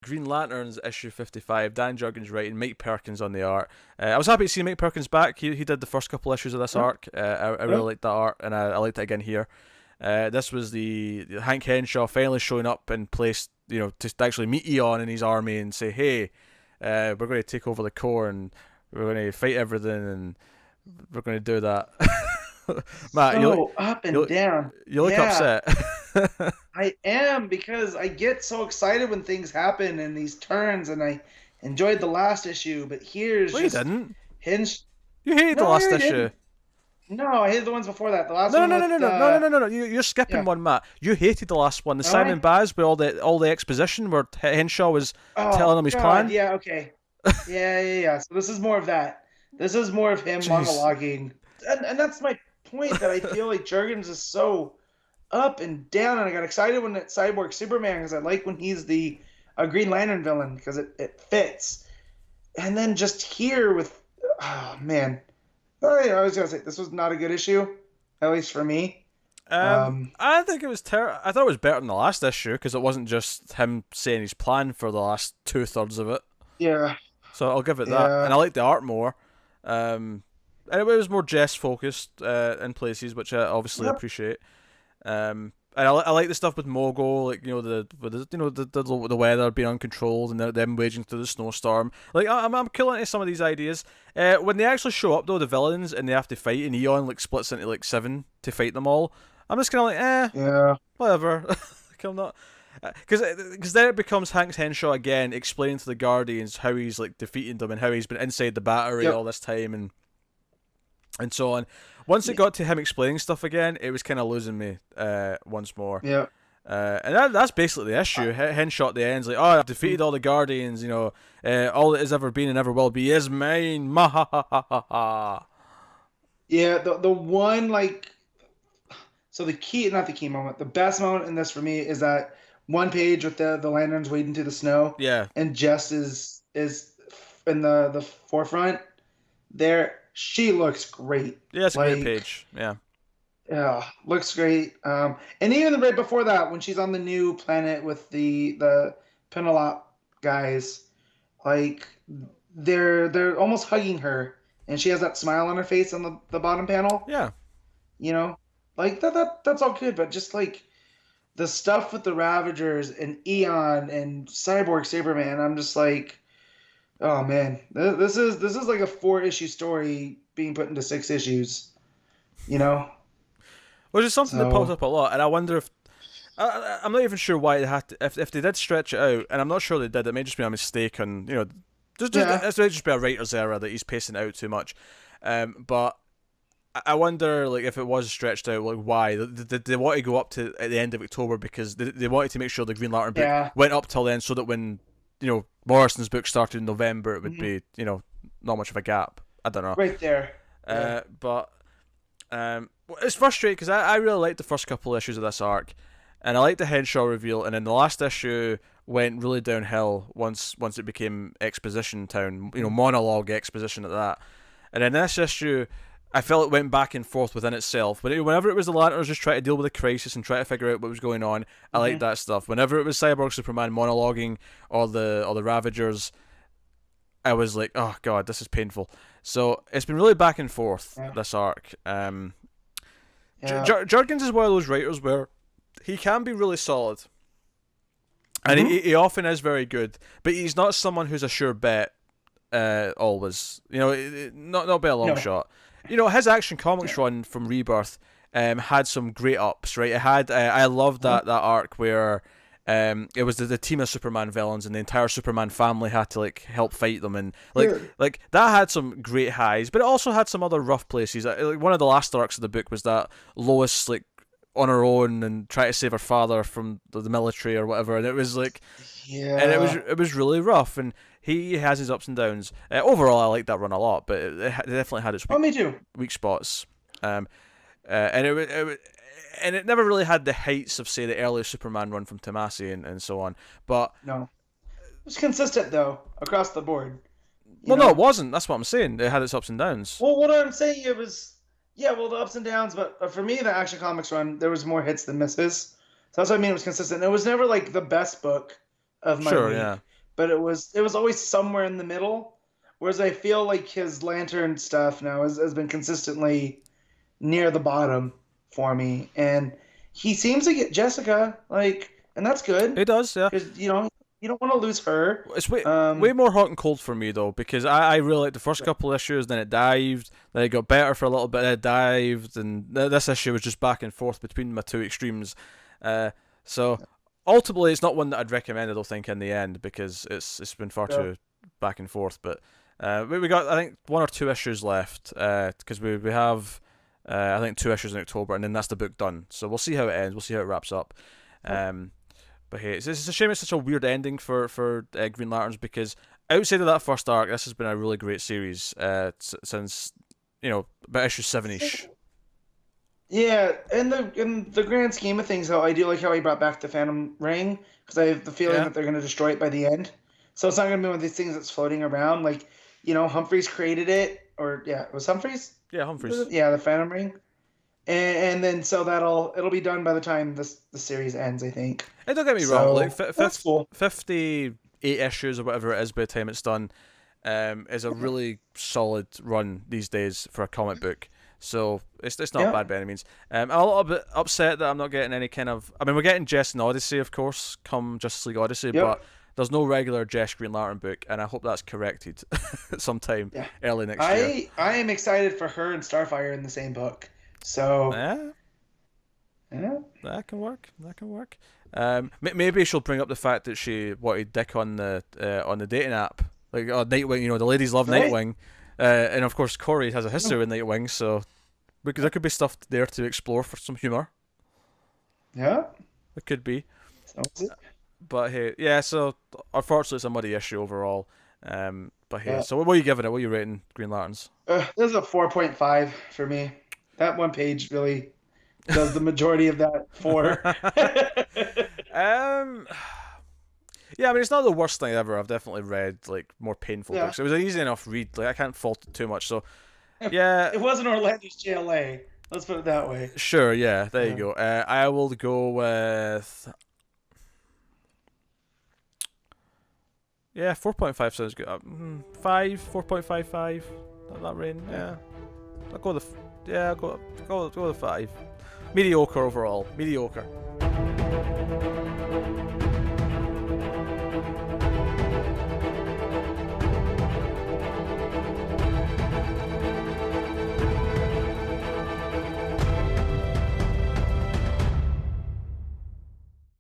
Green Lanterns issue 55. Dan Jurgens writing, Mike Perkins on the art. I was happy to see Mike Perkins back. He did the first couple issues of this Yeah, arc. I yeah. really liked that art, and I liked it again here. This was the Hank Henshaw finally showing up in place, to actually meet Eon and his army and say, hey, we're going to take over the core and we're going to fight everything and we're going to do that. Matt, So up and you down. you look Yeah, upset. I am because I get so excited when things happen and these turns, and I enjoyed the last issue, but here's Well, you just didn't. hinge. You hated the No, I last really issue. didn't. No, I hated the ones before that. The last No, one no, no, with no, no, no, no, no, no, no. You're skipping yeah. one, Matt. You hated the last one, the All Simon right. Baz, where all the exposition, where Henshaw was Oh telling him his God, plan. yeah, okay. Yeah, yeah, yeah. So this is more of that. This is more of him Jeez. monologuing. And that's my point, that I feel like Jurgens is so up and down, and I got excited when it's Cyborg Superman because I like when he's the Green Lantern villain because it fits. And then just here with, oh man, I was gonna say this was not a good issue, at least for me. Um, I think it was I thought it was better than the last issue because it wasn't just him saying his plan for the last 2/3 of it. yeah, So I'll give it that, yeah, and I like the art more. Um, and it was more jest focused in places, which I obviously yep, appreciate. And I like the stuff with Mogo, like the weather being uncontrolled and them waging through the snowstorm. Like I'm cool into some of these ideas. When they actually show up though, the villains, and they have to fight, and Eon like splits into like 7 to fight them all. I'm just kind of like, yeah. whatever. Like, I'm not. Because then it becomes Hank Henshaw again explaining to the Guardians how he's like defeating them and how he's been inside the battery Yep. all this time and so on. Once it got to him explaining stuff again, it was kind of losing me once more. Yep. And that's basically the issue. Henshaw at the end's like, oh, I've defeated all the Guardians, all that has ever been and ever will be is mine. Ma ha ha ha ha ha. Yeah, the one like, so the key, not the key moment, the best moment in this for me is that one page with the lanterns wading through the snow, Yeah. and Jess is in the forefront there. She looks great. Yeah, it's a great Like, page. Yeah. yeah, looks great. And even right before that, when she's on the new planet with the Penelope guys, like they're almost hugging her, and she has that smile on her face on the bottom panel. Yeah. You know, like that's all good, but just like the stuff with the Ravagers and Eon and Cyborg Superman, I'm just like, oh man, this is like a 4 issue story being put into 6 issues. You know, Which is something that pops so up a lot, and I wonder if I'm not even sure why they had to. If they did stretch it out, and I'm not sure they did. It may just be a mistake, and yeah, it may just be a writer's error that he's pacing it out too much. But I wonder, like, if it was stretched out, like, why? Did they want to go up to at the end of October because they wanted to make sure the Green Lantern book yeah, went up till then, so that when Morrison's book started in November, it would mhm, be not much of a gap. I don't know. right there. Yeah, But it's frustrating because I really liked the first couple of issues of this arc, and I liked the Henshaw reveal, and then the last issue went really downhill once it became exposition town, monologue exposition at that. And then this issue, I felt it went back and forth within itself. But whenever it was the Lanterns just trying to deal with a crisis and try to figure out what was going on, I liked hmm, that stuff. Whenever it was Cyborg Superman monologuing or the Ravagers, I was like, oh god, this is painful. So it's been really back and forth, yeah, this arc. yeah, Jurgens is one of those writers where he can be really solid, and hmm, he often is very good, but he's not someone who's a sure bet. Always, not by a long no, shot. His Action Comics run from Rebirth had some great ups. Right, it had. I loved hmm, that arc where it was the team of Superman villains, and the entire Superman family had to like help fight them, and like here, like that had some great highs, but it also had some other rough places. Like one of the last arcs of the book was that Lois like on her own and try to save her father from the military or whatever, and it was like, and yeah. it was really rough, and he has his ups and downs. Overall, I like that run a lot, but it definitely had its Oh, me too. weak spots. Um, and and it never really had the heights of say the early Superman run from Tomasi and so on. But No, it was consistent though across the board. You well, no, it know, wasn't. That's what I'm saying. It had its ups and downs. well, what I'm saying, it was, yeah, well, the ups and downs, but for me, the Action Comics run, there was more hits than misses. So that's what I mean. It was consistent. It was never like the best book of my Sure, week. yeah. but it was always somewhere in the middle. Whereas I feel like his Lantern stuff now has been consistently near the bottom for me, and he seems to get Jessica like, and that's good It does, yeah. because you don't want to lose her. It's way more hot and cold for me though, because I really liked the first couple issues, then it dived, then it got better for a little bit, then it dived, and this issue was just back and forth between my two extremes. So ultimately, it's not one that I'd recommend. I don't think in the end, because it's been far too back and forth. But we got, I think, 1 or 2 issues left, because we have I think 2 issues in October, and then that's the book done. So we'll see how it ends. We'll see how it wraps up. But hey, it's a shame it's such a weird ending for Green Lanterns, because outside of that first arc, this has been a really great series since about issue 7-ish. Yeah, in the grand scheme of things, though, I do like how he brought back the Phantom Ring, because I have the feeling that they're going to destroy it by the end. So it's not going to be one of these things that's floating around. Like, Humphreys created it, or it was Humphreys? Yeah, Humphreys. Yeah, the Phantom Ring. And then so it'll be done by the time the series ends, I think. And don't get me wrong, like that's cool. 58 issues or whatever it is by the time it's done is a really solid run these days for a comic book. So it's not bad by any means. I'm a little bit upset that I'm not getting any kind of... I mean, we're getting Jess and Odyssey, of course, come Justice League Odyssey, but there's no regular Jess Green Lantern book, and I hope that's corrected sometime early next year. I am excited for her and Starfire in the same book. So that can work. Maybe she'll bring up the fact that she wanted Dick on the dating app, like Nightwing. The ladies love Nightwing, and of course Corey has a history with Nightwing, so there could be stuff there to explore for some humor. Yeah, it could be. But hey, so unfortunately it's a muddy issue overall. But hey, so what are you giving it? What are you rating Green Lanterns? This is a 4.5 for me. That one page really does the majority of that 4. Yeah, I mean, it's not the worst thing ever. I've definitely read like more painful books. It was an easy enough read. Like I can't fault it too much. So yeah, it wasn't Orlando's JLA. Let's put it that way. Sure. Yeah. There you go. I will go with 4.5 sounds good. 4.55. That range. Yeah. I'll go with I'll go with 5. Mediocre overall. Mediocre.